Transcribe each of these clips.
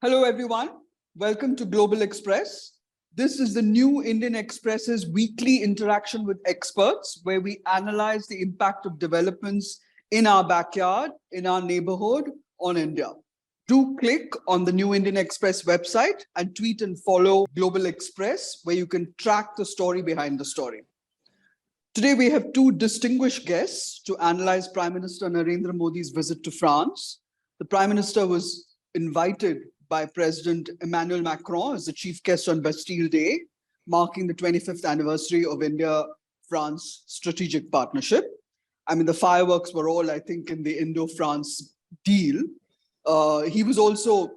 Hello, everyone. Welcome to Global Express. This is the new Indian Express's weekly interaction with experts, where we analyze the impact of developments in our backyard, in our neighborhood, on India. Do click on the New Indian Express website and tweet and follow Global Express, where you can track the story behind the story. Today, we have two distinguished guests to analyze Prime Minister Narendra Modi's visit to France. The Prime Minister was invited by President Emmanuel Macron as the chief guest on Bastille Day, marking the 25th anniversary of India-France strategic partnership. I mean, the fireworks were all, I think, in the Indo-France deal. He was also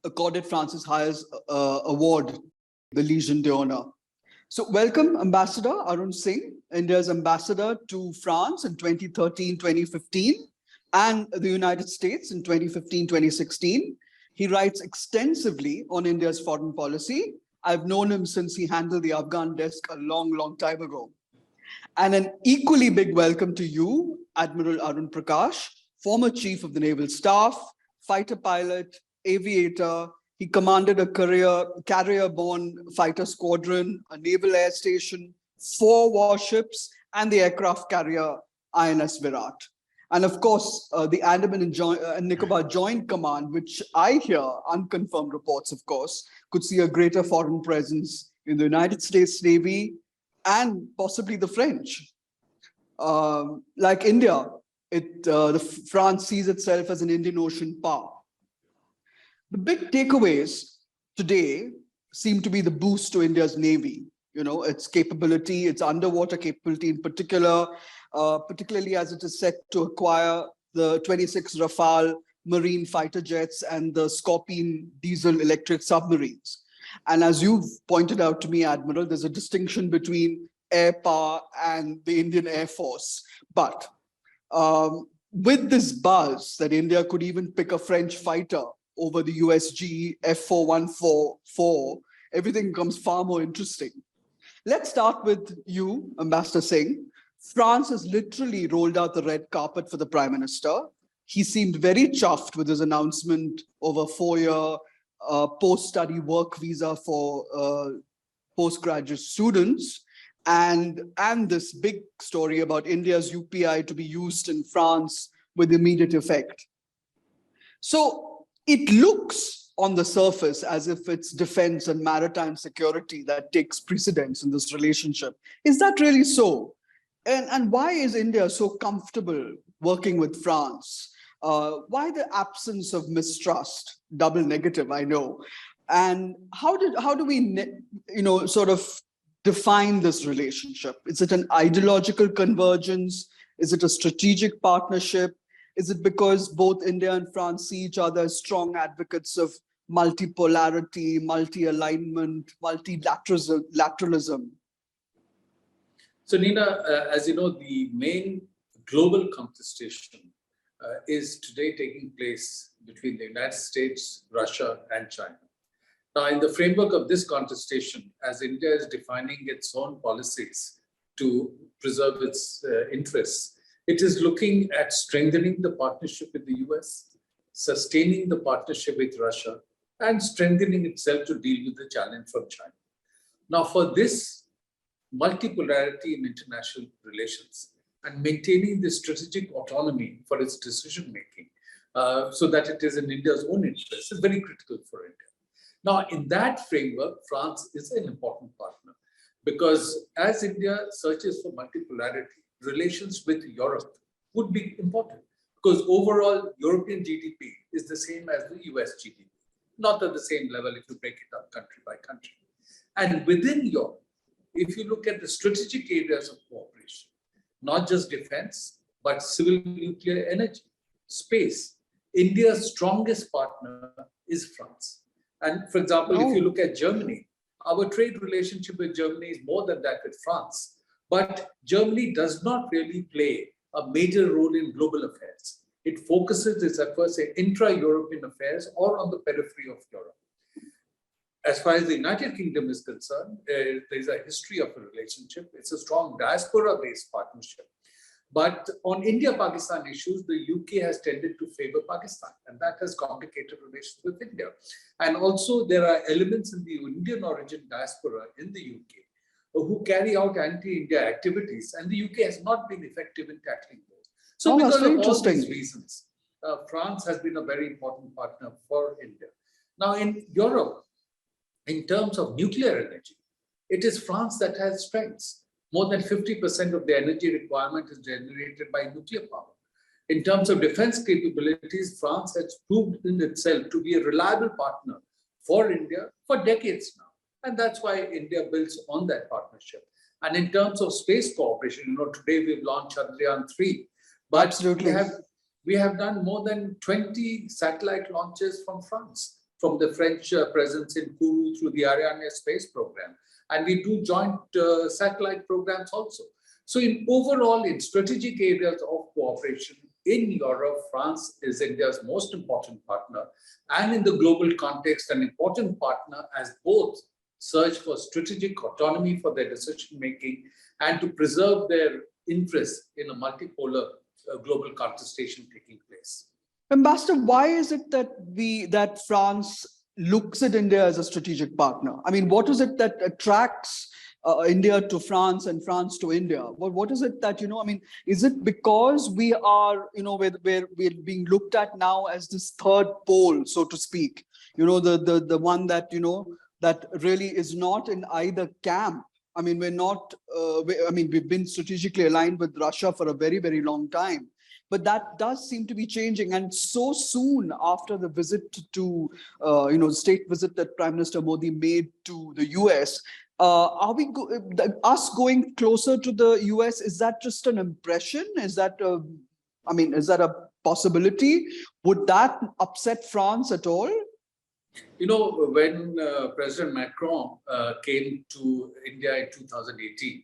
accorded France's highest award, the Legion d'Honneur. So welcome, Ambassador Arun Singh, India's ambassador to France in 2013-2015, and the United States in 2015-2016. He writes extensively on India's foreign policy. I've known him since he handled the Afghan desk a long, long time ago. And an equally big welcome to you, Admiral Arun Prakash, former chief of the Naval Staff, fighter pilot, aviator. He commanded a carrier-borne fighter squadron, a naval air station, 4 warships, and the aircraft carrier INS Virat. And of course, the Andaman and Nicobar Joint Command, which I hear, unconfirmed reports, of course, could see a greater foreign presence in the United States Navy and possibly the French. Like India, France sees itself as an Indian Ocean power. The big takeaways today seem to be the boost to India's Navy, its capability, its underwater capability in particular, particularly as it is set to acquire the 26 Rafale marine fighter jets and the Scorpion diesel electric submarines. And as you've pointed out to me, Admiral, there's a distinction between air power and the Indian Air Force. But with this buzz that India could even pick a French fighter over the USG F4144, everything becomes far more interesting. Let's start with you, Ambassador Singh. France has literally rolled out the red carpet for the Prime Minister. He seemed very chuffed with his announcement of a 4-year post-study work visa for postgraduate students, and this big story about India's UPI to be used in France with immediate effect. So it looks on the surface as if it's defense and maritime security that takes precedence in this relationship. Is that really so? And why is India so comfortable working with France? Why the absence of mistrust? Double negative, I know. And how do we, sort of define this relationship? Is it an ideological convergence? Is it a strategic partnership? Is it because both India and France see each other as strong advocates of multipolarity, multi-alignment, multilateralism? So, Neena, as you know, the main global contestation is today taking place between the United States, Russia, and China. Now, in the framework of this contestation, as India is defining its own policies to preserve its interests, it is looking at strengthening the partnership with the US, sustaining the partnership with Russia, and strengthening itself to deal with the challenge from China. Now, for this multipolarity in international relations and maintaining the strategic autonomy for its decision-making so that it is in India's own interest is very critical for India. Now, in that framework, France is an important partner because as India searches for multipolarity, relations with Europe would be important because overall European GDP is the same as the US GDP, not at the same level if you break it up country by country. And within Europe, if you look at the strategic areas of cooperation, not just defense, but civil nuclear energy, space, India's strongest partner is France. And for example, if you look at Germany, our trade relationship with Germany is more than that with France. But Germany does not really play a major role in global affairs. It focuses its efforts in intra-European affairs or on the periphery of Europe. As far as the United Kingdom is concerned, there is a history of a relationship. It's a strong diaspora-based partnership. But on India-Pakistan issues, the UK has tended to favor Pakistan, and that has complicated relations with India. And also, there are elements in the Indian origin diaspora in the UK who carry out anti-India activities, and the UK has not been effective in tackling those. So, because of all these reasons, France has been a very important partner for India. Now, in Europe, in terms of nuclear energy, it is France that has strengths. More than 50% of the energy requirement is generated by nuclear power. In terms of defense capabilities, France has proved in itself to be a reliable partner for India for decades now. And that's why India builds on that partnership. And in terms of space cooperation, today we've launched Chandrayaan-3. But absolutely, we have done more than 20 satellite launches from France, from the French presence in Kourou through the Ariane space program. And we do joint satellite programs also. So overall, in strategic areas of cooperation in Europe, France is India's most important partner. And in the global context, an important partner as both search for strategic autonomy for their decision-making and to preserve their interests in a multipolar global contestation taking place. Ambassador, why is it that France looks at India as a strategic partner? I mean, what is it that attracts India to France and France to India? What is it that, I mean, is it because we are, we're being looked at now as this third pole, so to speak, the one that, that really is not in either camp? I mean, we're not, we've been strategically aligned with Russia for a very, very long time. But that does seem to be changing, and so soon after the visit to, state visit that Prime Minister Modi made to the US, are we us going closer to the US? Is that just an impression? Is that is that a possibility? Would that upset France at all? When President Macron came to India in 2018,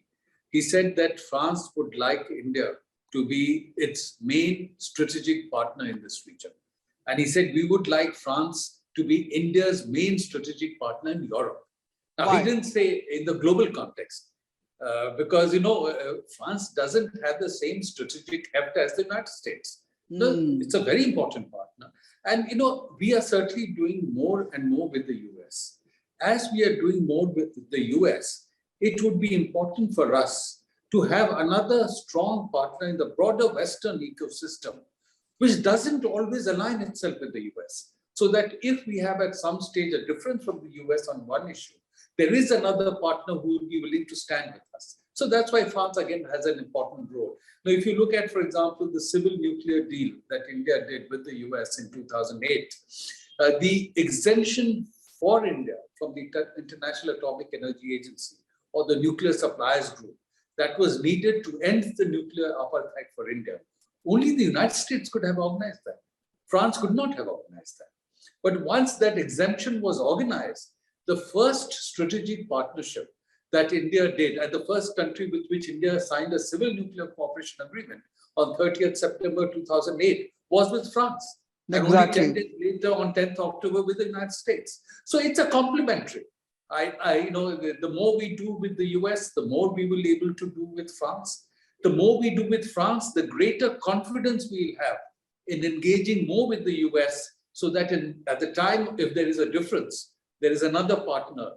he said that France would like India to be its main strategic partner in this region. And he said, we would like France to be India's main strategic partner in Europe. Now, He didn't say in the global context, because, France doesn't have the same strategic heft as the United States. It's a very important partner. And, we are certainly doing more and more with the US. As we are doing more with the US, it would be important for us to have another strong partner in the broader Western ecosystem, which doesn't always align itself with the US. So that if we have at some stage a difference from the US on one issue, there is another partner who will be willing to stand with us. So that's why France, again, has an important role. Now, if you look at, for example, the civil nuclear deal that India did with the US in 2008, the exemption for India from the International Atomic Energy Agency or the Nuclear Suppliers Group, that was needed to end the nuclear apartheid for India. Only the United States could have organized that. France could not have organized that. But once that exemption was organized, the first strategic partnership that India did, and the first country with which India signed a civil nuclear cooperation agreement on 30th September 2008, was with France. Exactly. And only 10 days later, on 10th October, with the United States. So it's a complementary. The more we do with the US, the more we will be able to do with France. The more we do with France, the greater confidence we'll have in engaging more with the US, so that at the time, if there is a difference, there is another partner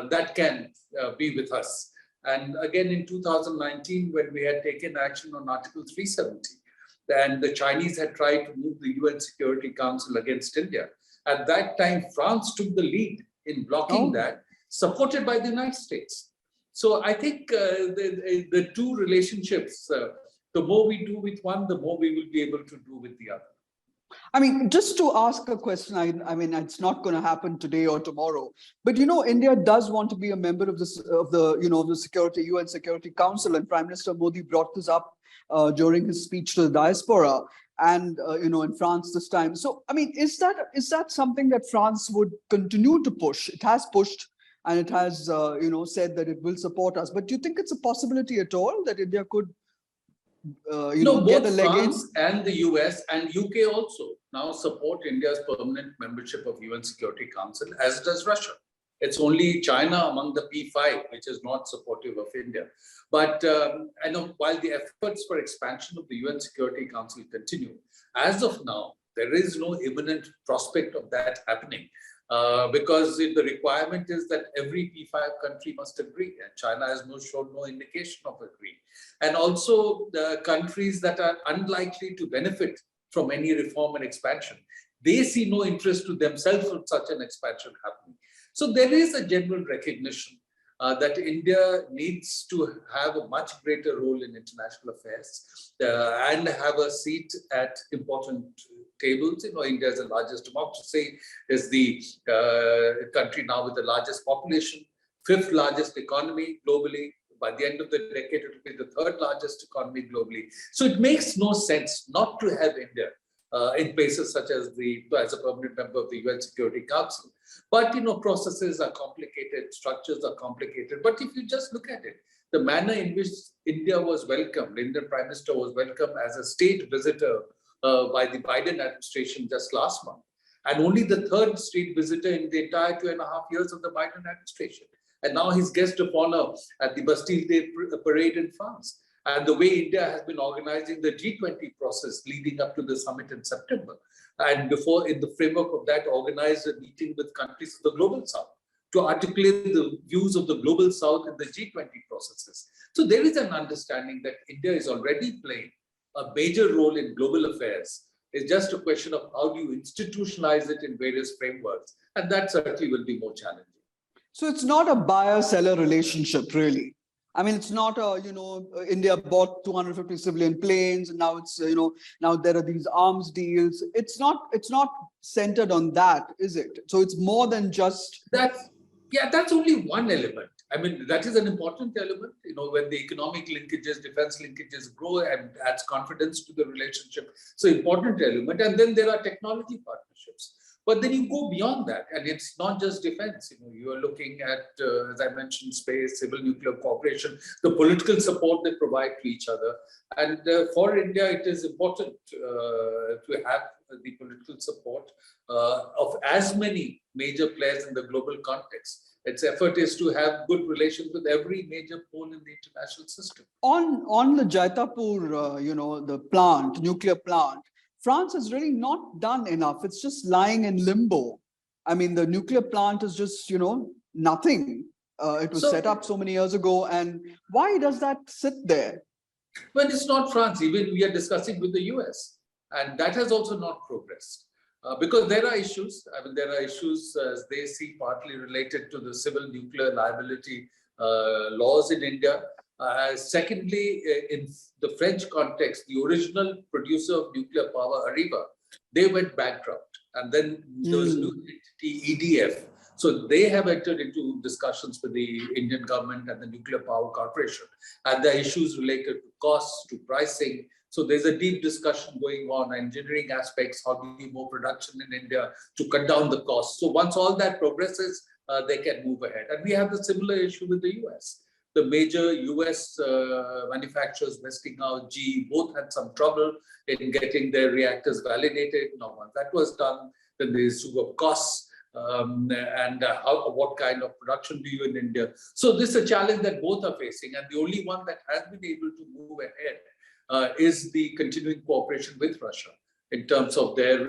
that can be with us. And again, in 2019, when we had taken action on Article 370, and the Chinese had tried to move the UN Security Council against India, at that time, France took the lead in blocking that, supported by the United States. So I think the two relationships, the more we do with one, the more we will be able to do with the other. I mean, just to ask a question, I mean, it's not going to happen today or tomorrow, but India does want to be a member of the UN Security Council, and Prime Minister Modi brought this up during his speech to the diaspora, and in France this time. So, I mean, is that something that France would continue to push? It has pushed, and it has said that it will support us. But do you think it's a possibility at all that India could both France and the US and UK also now support India's permanent membership of UN Security Council, as does Russia. It's only China among the P5 which is not supportive of India. But I know while the efforts for expansion of the UN Security Council continue, as of now, there is no imminent prospect of that happening. Because the requirement is that every P5 country must agree, and China has shown no indication of agreeing. And also the countries that are unlikely to benefit from any reform and expansion, they see no interest to themselves in such an expansion happening. So there is a general recognition that India needs to have a much greater role in international affairs and have a seat at important tables. India is the largest democracy, is the country now with the largest population, fifth largest economy globally. By the end of the decade, it will be the third largest economy globally. So it makes no sense not to have India in places such as as a permanent member of the UN Security Council. But processes are complicated, structures are complicated. But if you just look at it, the manner in which India was welcomed, Indian Prime Minister was welcomed as a state visitor by the Biden administration just last month, and only the third state visitor in the entire 2.5 years of the Biden administration. And now he's guest of honor at the Bastille Day parade in France. And the way India has been organizing the G20 process leading up to the summit in September. And before, in the framework of that, organized a meeting with countries of the Global South to articulate the views of the Global South in the G20 processes. So there is an understanding that India is already playing a major role in global affairs. It's just a question of how do you institutionalize it in various frameworks. And that certainly will be more challenging. So it's not a buyer-seller relationship, really. I mean, it's not India bought 250 civilian planes, and now it's, now there are these arms deals. It's not centered on that, is it? So it's more than just that. Yeah, that's only one element. I mean, that is an important element, when the economic linkages, defense linkages grow and adds confidence to the relationship. So important element. And then there are technology partnerships. But then you go beyond that, and it's not just defense. You are looking at, as I mentioned, space, civil nuclear cooperation, the political support they provide to each other. And for India, it is important to have the political support of as many major players in the global context. Its effort is to have good relations with every major pole in the international system. On the Jaitapur, the plant, nuclear plant, France has really not done enough. It's just lying in limbo. I mean, the nuclear plant is just, nothing. It was set up so many years ago. And why does that sit there? Well, it's not France. Even we are discussing with the US. And that has also not progressed. Because there are issues. I mean, there are issues, as they see, partly related to the civil nuclear liability laws in India. Secondly, in the French context, the original producer of nuclear power, Areva, they went bankrupt. And then there was a new entity, EDF. So they have entered into discussions with the Indian government and the Nuclear Power Corporation. And the issues related to costs, to pricing. So there's a deep discussion going on, engineering aspects, how do you move production in India to cut down the costs. So once all that progresses, they can move ahead. And we have the similar issue with the US. The major US manufacturers, Westinghouse, GE, both had some trouble in getting their reactors validated. Now, once that was done, then the issue of costs and what kind of production do you in India. So this is a challenge that both are facing. And the only one that has been able to move ahead is the continuing cooperation with Russia in terms of their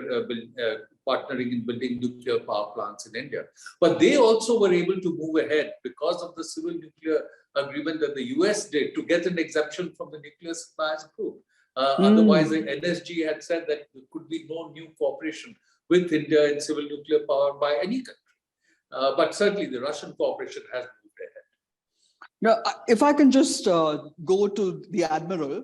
partnering in building nuclear power plants in India. But they also were able to move ahead because of the civil nuclear agreement that the US did to get an exemption from the nuclear suppliers group. Otherwise, the NSG had said that there could be no new cooperation with India in civil nuclear power by any country. But certainly the Russian cooperation has moved ahead. Now, if I can just go to the Admiral.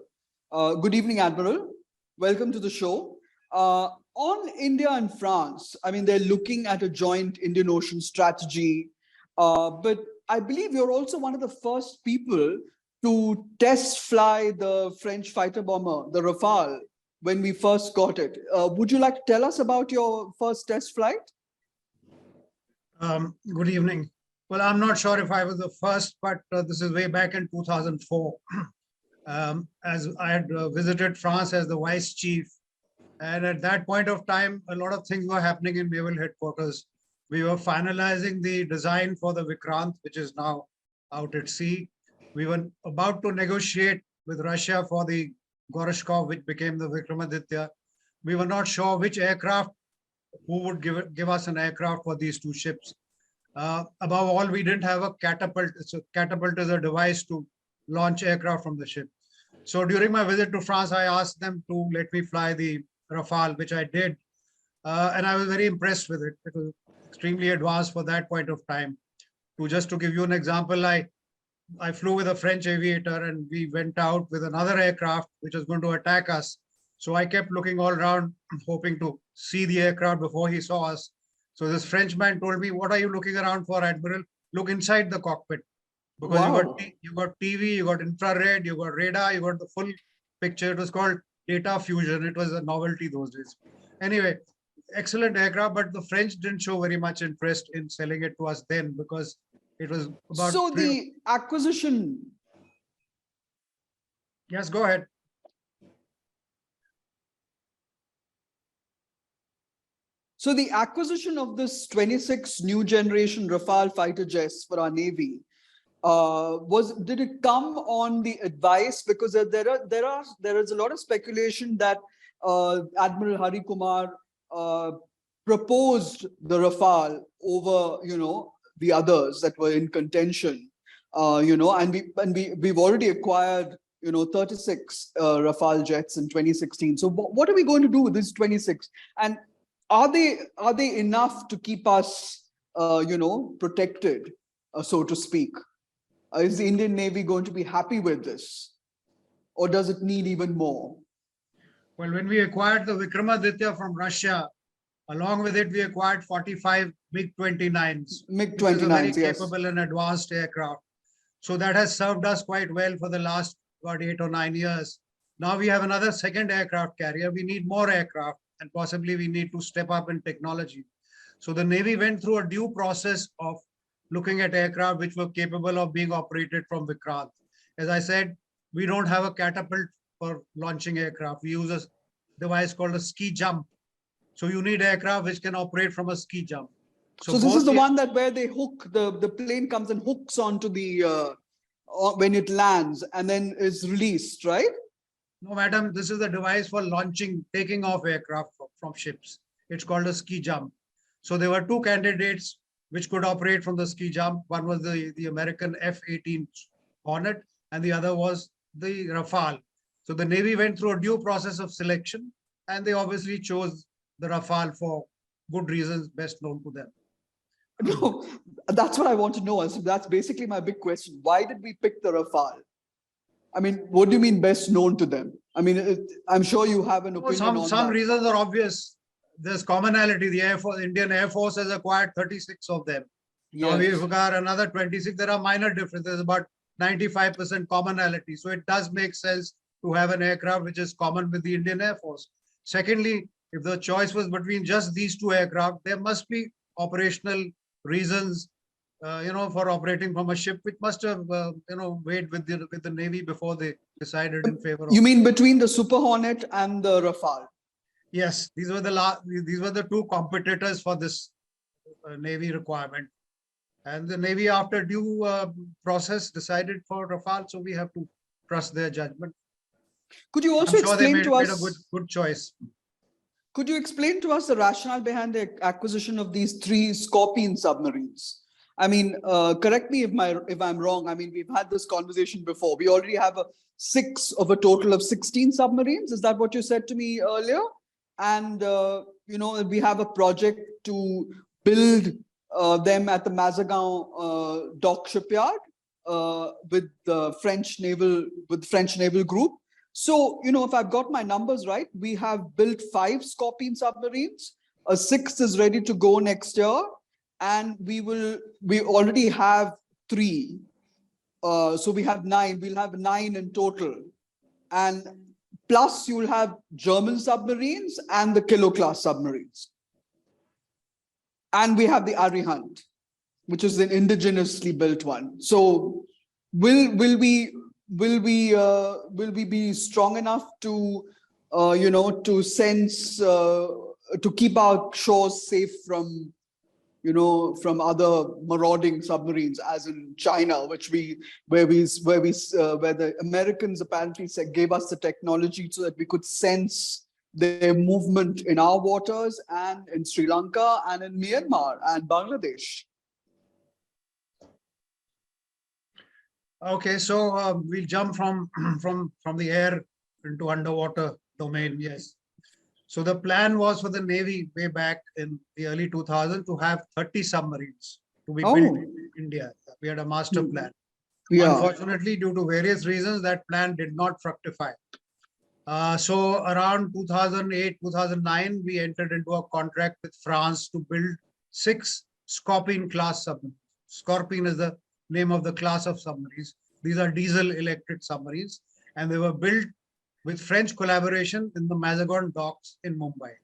Good evening, Admiral. Welcome to the show. On India and France, I mean, they're looking at a joint Indian Ocean strategy, but I believe you're also one of the first people to test fly the French fighter bomber, the Rafale, when we first got it. Would you like to tell us about your first test flight? Good evening. Well, I'm not sure if I was the first, but this is way back in 2004. As I had visited France as the vice chief. And at that point of time, a lot of things were happening in naval headquarters, We were finalizing the design for the Vikrant, which is now out at sea. We were about to negotiate with Russia for the Gorshkov, which became the Vikramaditya. We were not sure which aircraft, who would give us an aircraft for these two ships. Above all, we didn't have a catapult. So catapult is a device to launch aircraft from the ship. So during my visit to France, I asked them to let me fly the Rafale, which I did. And I was very impressed with it. It was extremely advanced for that point of time. Just to give you an example, I flew with a French aviator and we went out with another aircraft which was going to attack us. So I kept looking all around, hoping to see the aircraft before he saw us. So this Frenchman told me, "What are you looking around for, Admiral? Look inside the cockpit. Because Wow. you got TV, you got infrared, you got radar, you got the full picture." It was called data fusion. It was a novelty those days. Anyway, excellent aircraft, but the French didn't show very much interest in selling it to us then because it was about So the acquisition. Yes, go ahead. So the acquisition of this 26 new generation Rafale fighter jets for our Navy, did it come on the advice? Because there is a lot of speculation that Admiral Hari Kumar proposed the Rafale over, the others that were in contention, and we've already acquired 36 Rafale jets in 2016. So what are we going to do with these 26? And are they enough to keep us protected, so to speak? Is the Indian Navy going to be happy with this, or does it need even more? Well, when we acquired the Vikramaditya from Russia, along with it, we acquired 45 MiG-29s. MiG-29s, yes. Capable and advanced aircraft. So that has served us quite well for the last about 8 or 9 years. Now we have another second aircraft carrier. We need more aircraft, and possibly we need to step up in technology. So the Navy went through a due process of looking at aircraft which were capable of being operated from Vikrant. As I said, we don't have a catapult for launching aircraft. We use a device called a ski jump. So you need aircraft which can operate from a ski jump. So this is the one that where they hook, the plane comes and hooks onto the, when it lands and then is released, right? No, madam, this is the device for launching, taking off aircraft from ships. It's called a ski jump. So there were two candidates which could operate from the ski jump. One was the American F-18 Hornet, and the other was the Rafale. So the Navy went through a due process of selection, and they obviously chose the Rafale for good reasons best known to them. No, that's what I want to know. So that's basically my big question. Why did we pick the Rafale? I mean, what do you mean best known to them? I mean, I'm sure you have an opinion on that. Some reasons are obvious. There's commonality. The Indian Air Force has acquired 36 of them. Yes. Now we've got another 26. There are minor differences. There's about 95% commonality. So it does make sense to have an aircraft which is common with the Indian Air Force. Secondly, if the choice was between just these two aircraft, there must be operational reasons, for operating from a ship, which must have, weighed with the Navy before they decided in favor of. You mean between the Super Hornet and the Rafale? Yes, these were the two competitors for this Navy requirement, and the Navy, after due process, decided for Rafale. So we have to trust their judgment. Could you also explain to us? Made a good choice. Could you explain to us the rationale behind the acquisition of these 3 Scorpion submarines? I mean, correct me if I'm wrong. I mean, we've had this conversation before. We already have 6 of a total of 16 submarines. Is that what you said to me earlier? And, we have a project to build them at the Mazagon dock shipyard with the French Naval Group. So, if I've got my numbers right, we have built 5 Scorpion submarines. A 6th is ready to go next year. And we already have 3. So we have 9. We'll have 9 in total. And plus you'll have German submarines and the Kilo class submarines. And we have the Arihant, which is an indigenously built one. So will we be strong enough to to sense to keep our shores safe from from other marauding submarines, as in China, where the Americans apparently gave us the technology so that we could sense their movement in our waters and in Sri Lanka and in Myanmar and Bangladesh. Okay, so we'll jump from from the air into underwater domain. Yes. So the plan was for the Navy way back in the early 2000s to have 30 submarines to be built in India. We had a master plan. Yeah. Unfortunately, due to various reasons, that plan did not fructify. So around 2008, 2009, we entered into a contract with France to build 6 Scorpion class submarines. Scorpion is the name of the class of submarines. These are diesel electric submarines, and they were built with French collaboration in the Mazagon docks in Mumbai.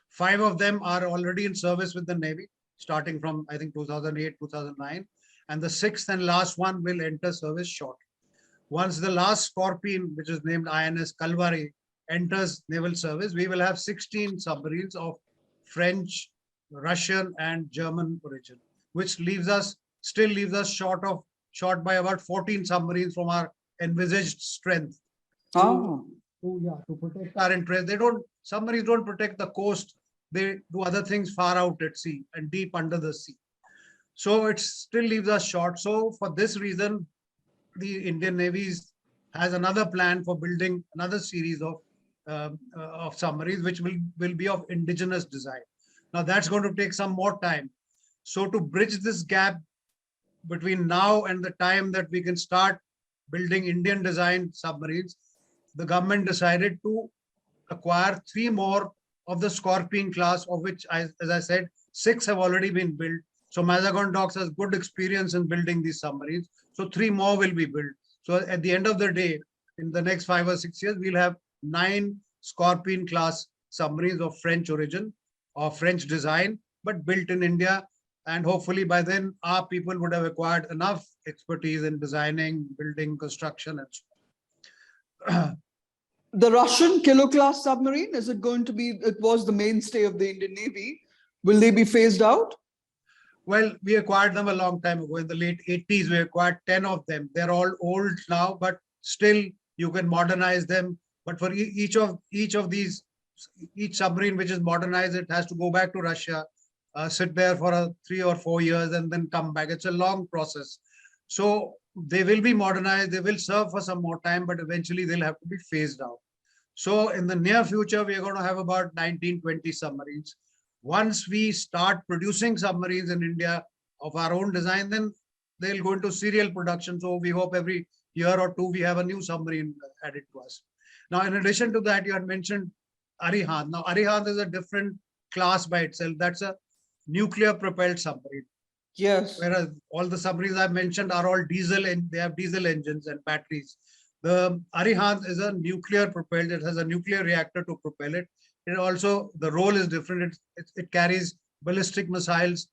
5 of them are already in service with the Navy, starting from, I think, 2008, 2009. And the 6th and last one will enter service shortly. Once the last Scorpion, which is named INS Kalvari, enters naval service, we will have 16 submarines of French, Russian, and German origin, which still leaves us short by about 14 submarines from our envisaged strength. To protect our interests. Submarines don't protect the coast. They do other things far out at sea and deep under the sea. So it still leaves us short. So for this reason, the Indian Navy has another plan for building another series of submarines, which will be of indigenous design. Now that's going to take some more time. So to bridge this gap between now and the time that we can start building Indian designed submarines, the government decided to acquire 3 more of the Scorpion class, of which, as I said, 6 have already been built. So Mazagon Docks has good experience in building these submarines. So 3 more will be built. So at the end of the day, in the next 5 or 6 years, we'll have 9 Scorpion class submarines of French origin or French design, but built in India. And hopefully by then, our people would have acquired enough expertise in designing, building, construction, and so on. The Russian Kilo class submarine, is it going to be, it was the mainstay of the Indian Navy. Will they be phased out? Well, we acquired them a long time ago. In the late 80s, we acquired 10 of them. They're all old now, but still you can modernize them. But for each submarine which is modernized, it has to go back to Russia, sit there for 3 or 4 years and then come back. It's a long process. So they will be modernized. They will serve for some more time, but eventually they'll have to be phased out. So in the near future, we are going to have about 19-20 submarines. Once we start producing submarines in India of our own design, then they'll go into serial production. So we hope every year or 2, we have a new submarine added to us. Now, in addition to that, you had mentioned Arihant. Now, Arihant is a different class by itself. That's a nuclear propelled submarine. Yes. Whereas all the submarines I've mentioned are all diesel and they have diesel engines and batteries. The Arihant is a nuclear propelled. It has a nuclear reactor to propel it. It also, the role is different. It carries ballistic missiles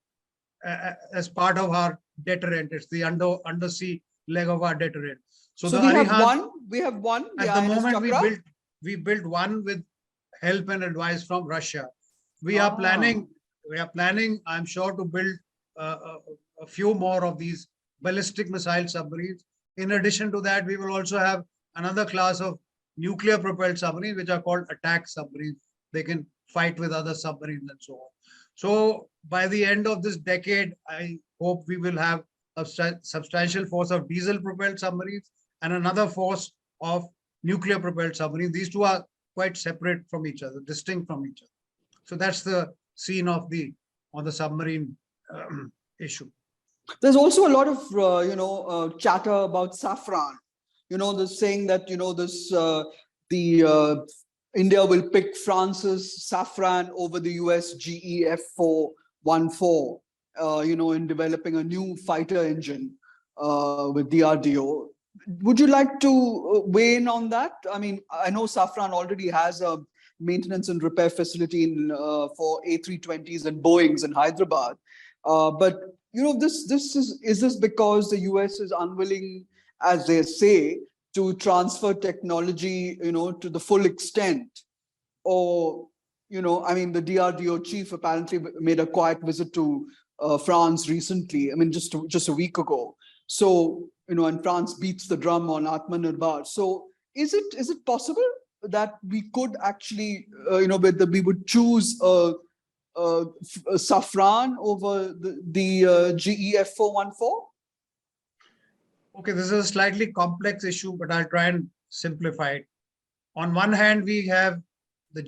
as part of our deterrent. It's the undersea leg of our deterrent. So the we Arihant, have one. At the moment, we built one with help and advice from Russia. We are planning. I'm sure, to build a few more of these ballistic missile submarines. In addition to that, we will also have another class of nuclear propelled submarines, which are called attack submarines. They can fight with other submarines and so on. So by the end of this decade, I hope we will have a substantial force of diesel propelled submarines and another force of nuclear propelled submarines. These 2 are quite separate from each other, distinct from each other. So that's the scene on the submarine issue. There's also a lot of chatter about saffron. The saying that India will pick France's Safran over the US GE F414, in developing a new fighter engine with DRDO. Would you like to weigh in on that? I mean, I know Safran already has a maintenance and repair facility for A320s and Boeings in Hyderabad. But is this because the US is unwilling, as they say, to transfer technology, to the full extent? Or, the DRDO chief apparently made a quiet visit to France recently. I mean, just a week ago. So, and France beats the drum on Atmanirbhar. So, is it possible that we could actually, we would choose a Safran over the GEF 414? Okay, this is a slightly complex issue, but I'll try and simplify it. On one hand, we have the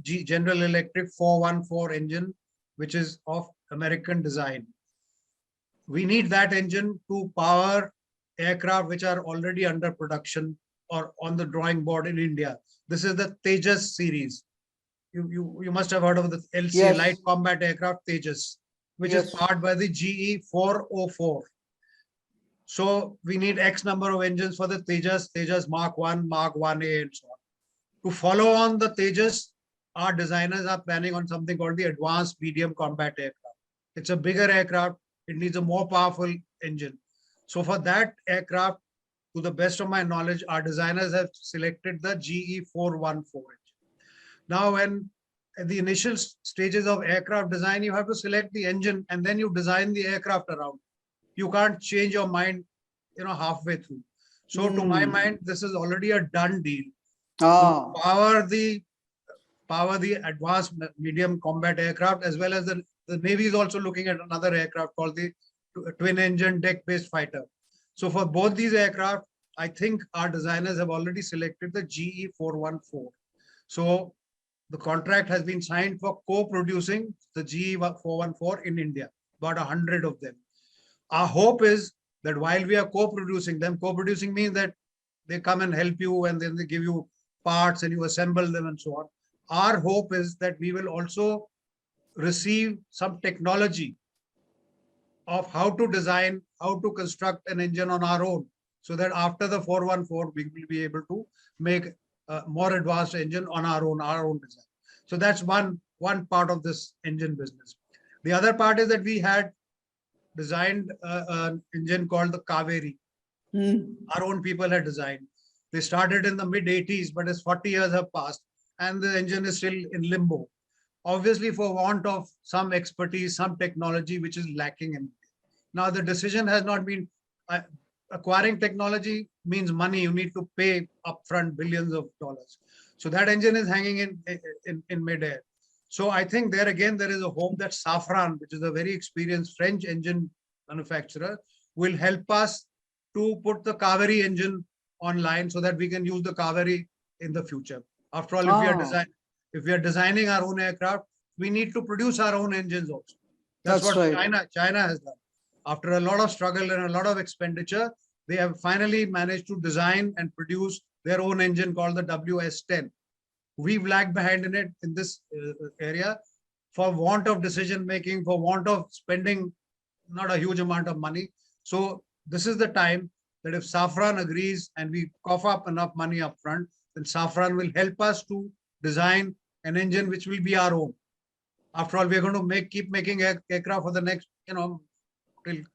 General Electric 414 engine, which is of American design. We need that engine to power aircraft which are already under production or on the drawing board in India. This is the Tejas series. You must have heard of the LCA, Yes. Light Combat Aircraft Tejas, which Yes. is powered by the GE 404. So we need X number of engines for the Tejas Mark 1, Mark 1A, and so on. To follow on the Tejas, our designers are planning on something called the Advanced Medium Combat Aircraft. It's a bigger aircraft. It needs a more powerful engine. So for that aircraft, to the best of my knowledge, our designers have selected the GE 414 engine. Now, when at the initial stages of aircraft design, you have to select the engine and then you design the aircraft around. You can't change your mind, halfway through. So to my mind, this is already a done deal. To power the advanced medium combat aircraft, as well as the Navy is also looking at another aircraft called the twin engine deck based fighter. So for both these aircraft, I think our designers have already selected the GE 414. So the contract has been signed for co-producing the GE 414 in India, about 100 of them. Our hope is that while we are co-producing them, co-producing means that they come and help you and then they give you parts and you assemble them and so on. Our hope is that we will also receive some technology of how to design, how to construct an engine on our own, so that after the 414, we will be able to make a more advanced engine on our own design. So that's one part of this engine business. The other part is that we had designed an engine called the Kaveri. Our own people had designed. They started in the mid 80s, but as 40 years have passed and the engine is still in limbo. Obviously, for want of some expertise, some technology which is lacking in. Now, the decision has not been, acquiring technology means money. You need to pay upfront billions of dollars. So that engine is hanging in midair. So I think there again, there is a hope that Safran, which is a very experienced French engine manufacturer, will help us to put the Kaveri engine online so that we can use the Kaveri in the future. After all, if we are designing our own aircraft, we need to produce our own engines also. That's what right. China has done. After a lot of struggle and a lot of expenditure, they have finally managed to design and produce their own engine called the WS-10. We've lagged behind in this area for want of decision making, for want of spending not a huge amount of money. So this is the time that if Safran agrees and we cough up enough money up front, then Safran will help us to design an engine which will be our own. After all, we're going to keep making aircraft for the next, till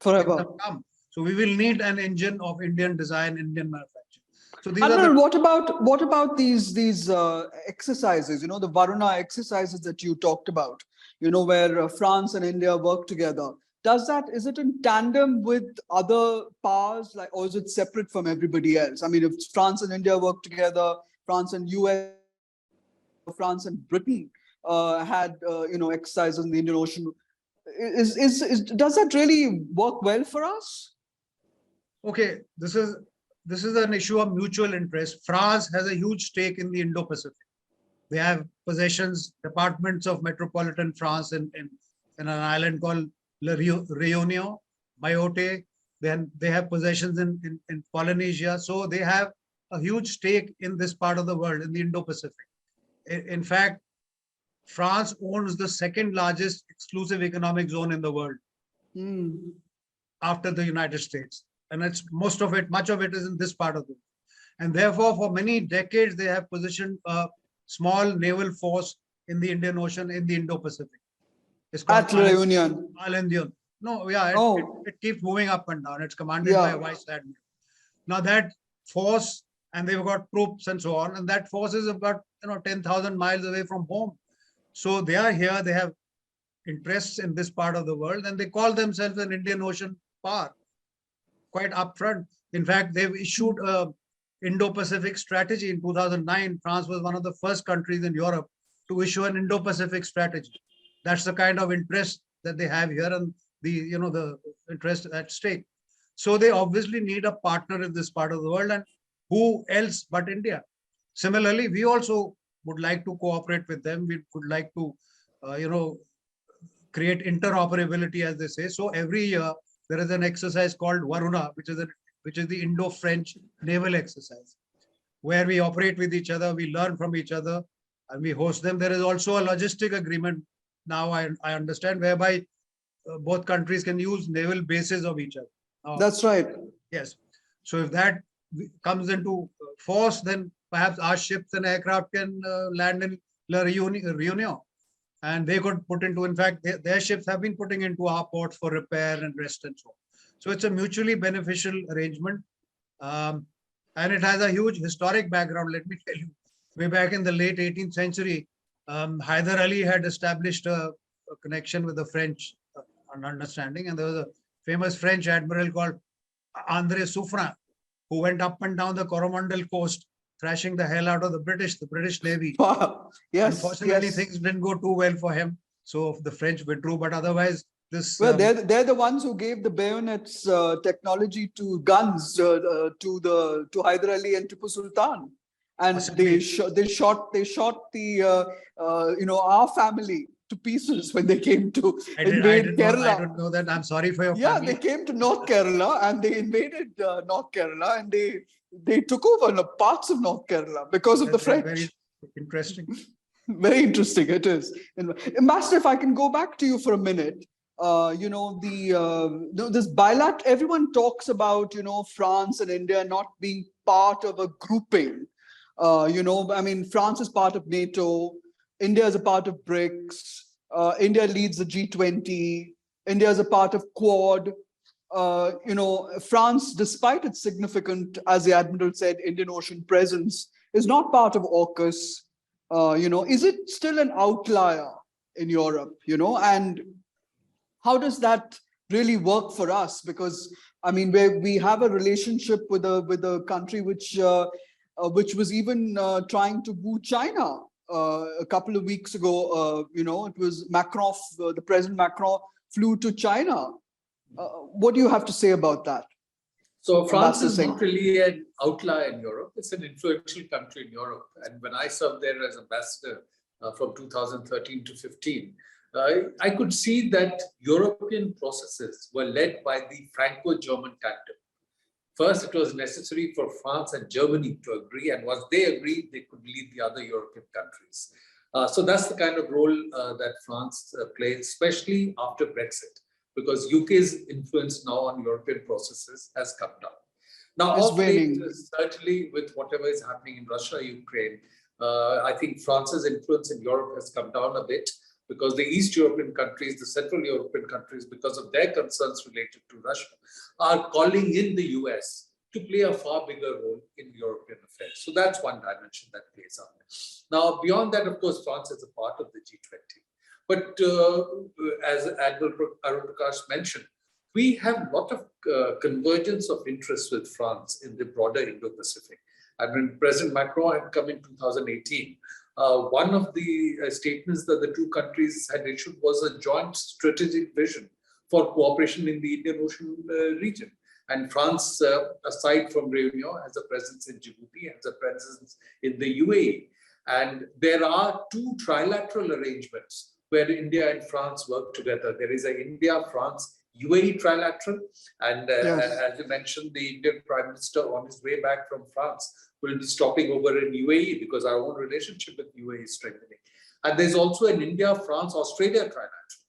forever. Come. So we will need an engine of Indian design, Indian manufacture. So these Admiral, what about these exercises? The Varuna exercises that you talked about. Where France and India work together. Is it in tandem with other powers, or is it separate from everybody else? I mean, if France and India work together, France and US, France and Britain had exercises in the Indian Ocean. Does that really work well for us? Okay, this is an issue of mutual interest. France has a huge stake in the Indo-Pacific. They have possessions, departments of metropolitan France in an island called La Réunion, Mayotte. Then they have possessions in Polynesia. So they have a huge stake in this part of the world, in the Indo-Pacific. In fact, France owns the second largest exclusive economic zone in the world after the United States. And much of it is in this part of the world. And therefore, for many decades, they have positioned a small naval force in the Indian Ocean, in the Indo-Pacific. It's called Al-Indian. No, yeah, it keeps moving up and down. It's commanded by a vice admiral. Now that force, and they've got troops and so on, and that force is about 10,000 miles away from home. So they are here. They have interests in this part of the world, and they call themselves an Indian Ocean power, quite upfront. In fact, they've issued a Indo-Pacific strategy in 2009. France was one of the first countries in Europe to issue an Indo-Pacific strategy. That's the kind of interest that they have here, and the interest at stake. So they obviously need a partner in this part of the world, and who else but India? Similarly, we also would like to cooperate with them. We would like to, create interoperability, as they say. So every year there is an exercise called Varuna, which is the Indo-French naval exercise, where we operate with each other, we learn from each other, and we host them. There is also a logistic agreement now, I understand, whereby both countries can use naval bases of each other. That's right. Yes. So if that comes into force, then perhaps our ships and aircraft can land in La Réunion, and they could put into, in fact, their ships have been putting into our ports for repair and rest and so on. So it's a mutually beneficial arrangement. And it has a huge historic background. Let me tell you, way back in the late 18th century, Hyder Ali had established a connection with the French, an understanding. And there was a famous French admiral called André Suffren, who went up and down the Coromandel coast, thrashing the hell out of the British Navy. Wow. Yes. Unfortunately, yes. things didn't go too well for him. So the French withdrew, but otherwise, this. Well, they're the ones who gave the bayonets technology to guns to Hyder Ali and Tipu Sultan, and they shot the our family to pieces when they came to invade Kerala. I don't know that. I'm sorry for your Yeah, family. they came to North Kerala and they invaded North Kerala, and they took over parts of North Kerala because of the French. Very interesting. Very interesting, it is. Ambassador, if I can go back to you for a minute, this bilateral, everyone talks about, France and India not being part of a grouping. I mean, France is part of NATO, India is a part of BRICS, India leads the G20, India is a part of Quad. France, despite its significant, as the Admiral said, Indian Ocean presence, is not part of AUKUS. Is it still an outlier in Europe? And how does that really work for us? Because I mean, we have a relationship with a country which was even trying to woo China a couple of weeks ago. It was Macron, the President Macron flew to China. What do you have to say about that? So France is not really an outlier in Europe. It's an influential country in Europe. And when I served there as ambassador from 2013 to 15, I could see that European processes were led by the Franco-German tandem. First, it was necessary for France and Germany to agree. And once they agreed, they could lead the other European countries. So that's the kind of role that France plays, especially after Brexit, because UK's influence now on European processes has come down. Now, certainly with whatever is happening in Russia, Ukraine, I think France's influence in Europe has come down a bit because the East European countries, the Central European countries, because of their concerns related to Russia, are calling in the US to play a far bigger role in European affairs. So that's one dimension that plays out. Now, beyond that, of course, France is a part of the G20. But as Admiral Arun Prakash mentioned, we have a lot of convergence of interests with France in the broader Indo-Pacific. And when President Macron had come in 2018, one of the statements that the two countries had issued was a joint strategic vision for cooperation in the Indian Ocean region. And France, aside from Réunion, has a presence in Djibouti, has a presence in the UAE. And there are two trilateral arrangements where India and France work together. There is an India-France-UAE trilateral. And as you mentioned, the Indian Prime Minister on his way back from France will be stopping over in UAE because our own relationship with UAE is strengthening. And there's also an India-France-Australia trilateral.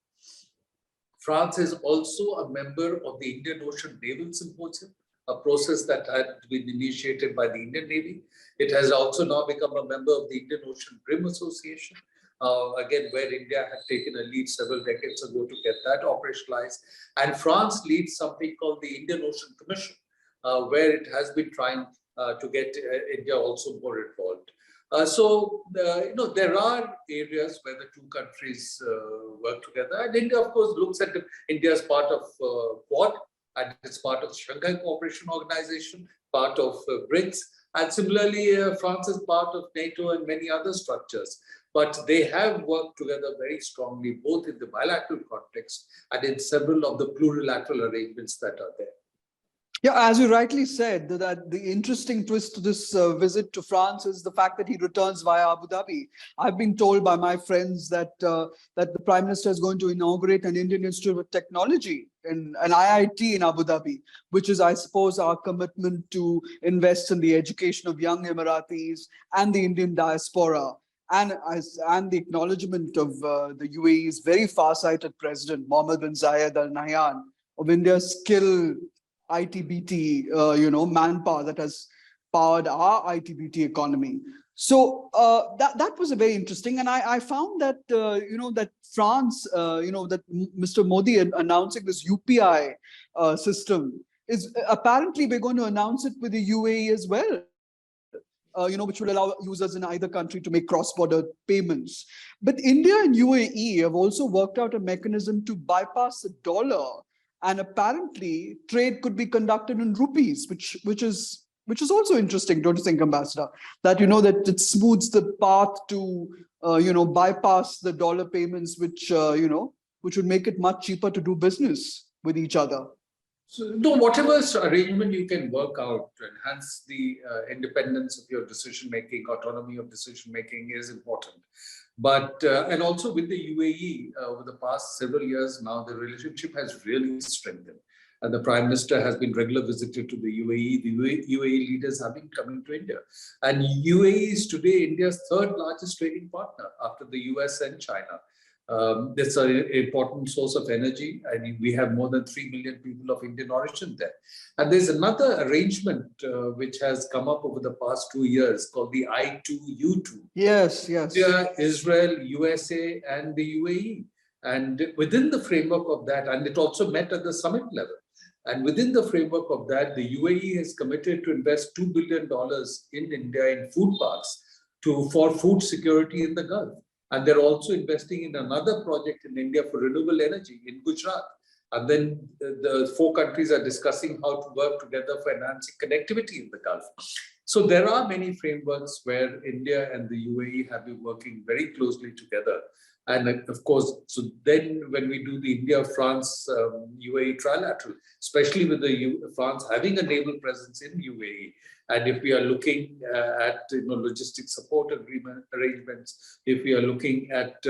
France is also a member of the Indian Ocean Naval Symposium, a process that had been initiated by the Indian Navy. It has also now become a member of the Indian Ocean Rim Association, again, where India had taken a lead several decades ago to get that operationalized. And France leads something called the Indian Ocean Commission, where it has been trying to get India also more involved. There are areas where the two countries work together. And India, of course, looks at India as part of Quad, and it's part of the Shanghai Cooperation Organization, part of BRICS. And similarly, France is part of NATO and many other structures. But they have worked together very strongly, both in the bilateral context and in several of the plurilateral arrangements that are there. Yeah, as you rightly said, that the interesting twist to this visit to France is the fact that he returns via Abu Dhabi. I've been told by my friends that that the Prime Minister is going to inaugurate an Indian Institute of Technology in an IIT in Abu Dhabi, which is, I suppose, our commitment to invest in the education of young Emiratis and the Indian diaspora, and the acknowledgement of the UAE's very far-sighted President Mohammed bin Zayed Al Nahyan of India's skilled ITBT, manpower that has powered our ITBT economy. So that was a very interesting, and I found that that France, that Mr. Modi announcing this UPI system is apparently we're going to announce it with the UAE as well. Which will allow users in either country to make cross-border payments. But India and UAE have also worked out a mechanism to bypass the dollar, and apparently trade could be conducted in rupees, which is also interesting, don't you think, Ambassador? That that it smooths the path to bypass the dollar payments, which would make it much cheaper to do business with each other. So, whatever arrangement you can work out to enhance the independence of your decision-making, autonomy of decision-making is important. But, and also with the UAE, over the past several years now, the relationship has really strengthened. And the Prime Minister has been regular visitor to the UAE. The UAE leaders have been coming to India. And UAE is today India's third largest trading partner after the US and China. It's an important source of energy. I mean, we have more than 3 million people of Indian origin there. And there's another arrangement which has come up over the past 2 years called the I2U2. Yes. India, Israel, USA, and the UAE. And within the framework of that, and it also met at the summit level. And within the framework of that, the UAE has committed to invest $2 billion in India in food parks for food security in the Gulf. And they're also investing in another project in India for renewable energy in Gujarat. And then the four countries are discussing how to work together for enhancing connectivity in the Gulf. So there are many frameworks where India and the UAE have been working very closely together. And of course, so then when we do the India-France UAE trilateral, especially with France having a naval presence in UAE, and if we are looking at logistics support arrangements, if we are looking at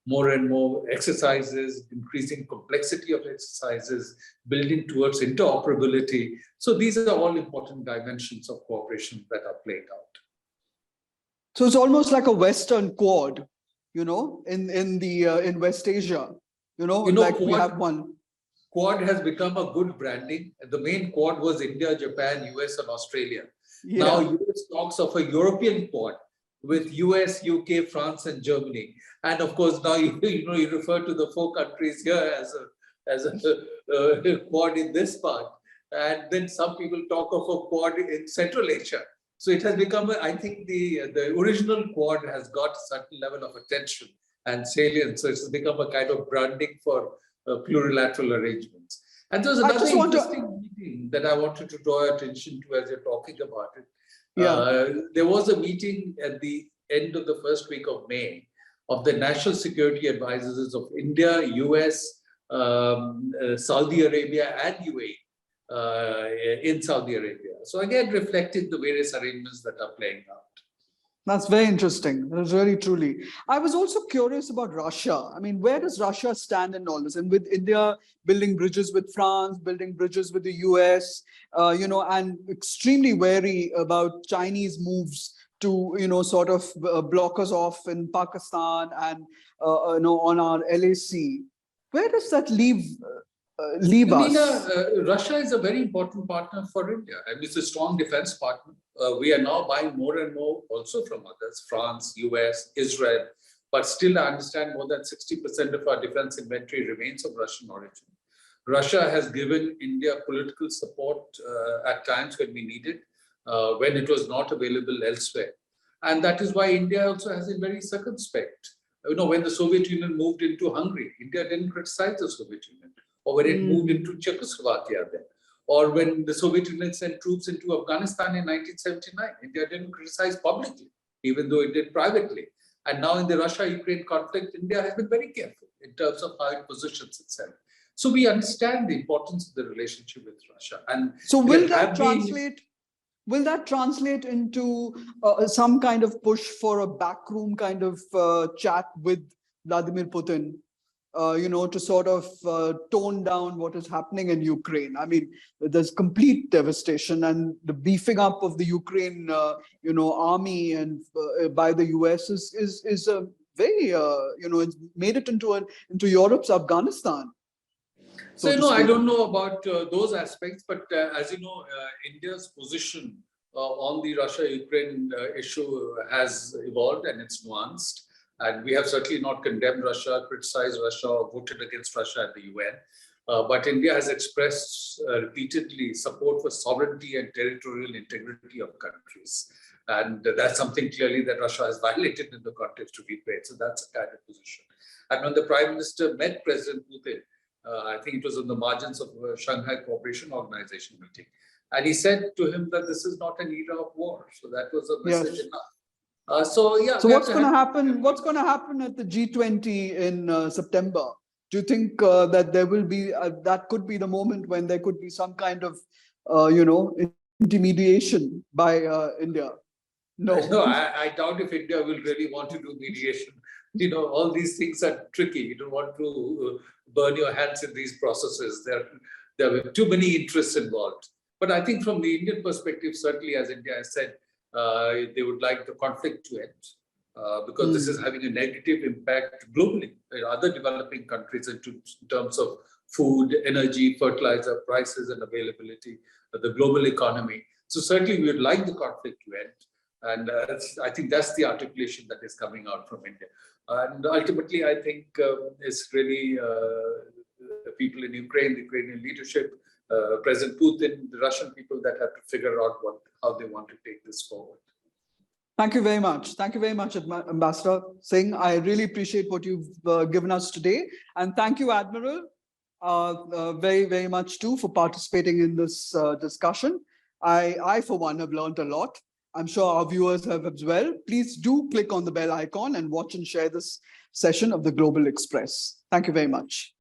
more and more exercises, increasing complexity of exercises, building towards interoperability. So these are all important dimensions of cooperation that are playing out. So it's almost like a Western Quad, in West Asia, like Quad, we have one. Quad has become a good branding. The main Quad was India, Japan, US, and Australia. Yeah. Now US talks of a European Quad with US, UK, France, and Germany. And of course, now you refer to the four countries here as a Quad in this part. And then some people talk of a Quad in Central Asia. So it has become, I think the original Quad has got a certain level of attention and salience. So it's become a kind of branding for plurilateral arrangements. And there was another interesting meeting that I wanted to draw attention to as you're talking about it. Yeah. There was a meeting at the end of the first week of May of the National Security Advisors of India, US, Saudi Arabia, and UAE. In Saudi Arabia. So again, reflecting the various arrangements that are playing out. That's very interesting. That is really, truly. I was also curious about Russia. I mean, where does Russia stand in all this? And with India building bridges with France, building bridges with the US, and extremely wary about Chinese moves to, sort of block us off in Pakistan and, on our LAC. Where does that leave us? Russia is a very important partner for India. I mean, it's a strong defense partner. We are now buying more and more also from others, France, US, Israel, but still I understand more than 60% of our defense inventory remains of Russian origin. Russia has given India political support at times when we needed, when it was not available elsewhere. And that is why India also has been very circumspect. When the Soviet Union moved into Hungary, India didn't criticize the Soviet Union. Or when it moved into Czechoslovakia then. Or when the Soviet Union sent troops into Afghanistan in 1979, India didn't criticize publicly, even though it did privately. And now in the Russia-Ukraine conflict, India has been very careful in terms of how it positions itself. So we understand the importance of the relationship with Russia. And so will that translate into some kind of push for a backroom kind of chat with Vladimir Putin, to sort of tone down what is happening in Ukraine? I mean, there's complete devastation, and the beefing up of the Ukraine, army and by the US is a very, it's made it into Europe's Afghanistan. So, I don't know about those aspects, but as you know, India's position on the Russia-Ukraine issue has evolved and it's nuanced. And we have certainly not condemned Russia, criticized Russia, or voted against Russia at the UN. But India has expressed repeatedly support for sovereignty and territorial integrity of countries. And that's something clearly that Russia has violated in the context of Ukraine. So that's a kind of position. And when the Prime Minister met President Putin, I think it was on the margins of a Shanghai Cooperation Organization meeting. And he said to him that this is not an era of war. So that was a message enough. So what's going to happen? What's going to happen at the G20 in September? Do you think that there will be that could be the moment when there could be some kind of intermediation by India? No, I doubt if India will really want to do mediation. All these things are tricky. You don't want to burn your hands in these processes. There are too many interests involved. But I think from the Indian perspective, certainly, as India has said, they would like the conflict to end because this is having a negative impact globally in other developing countries in terms of food, energy, fertilizer prices and availability, the global economy. So certainly we would like the conflict to end. And I think that's the articulation that is coming out from India. And ultimately, I think it's really the people in Ukraine, the Ukrainian leadership, President Putin, the Russian people that have to figure out how they want to take this forward. Thank you very much. Thank you very much, Ambassador Singh. I really appreciate what you've given us today. And thank you, Admiral, very, very much too, for participating in this discussion. I, for one, have learned a lot. I'm sure our viewers have as well. Please do click on the bell icon and watch and share this session of the Global Express. Thank you very much.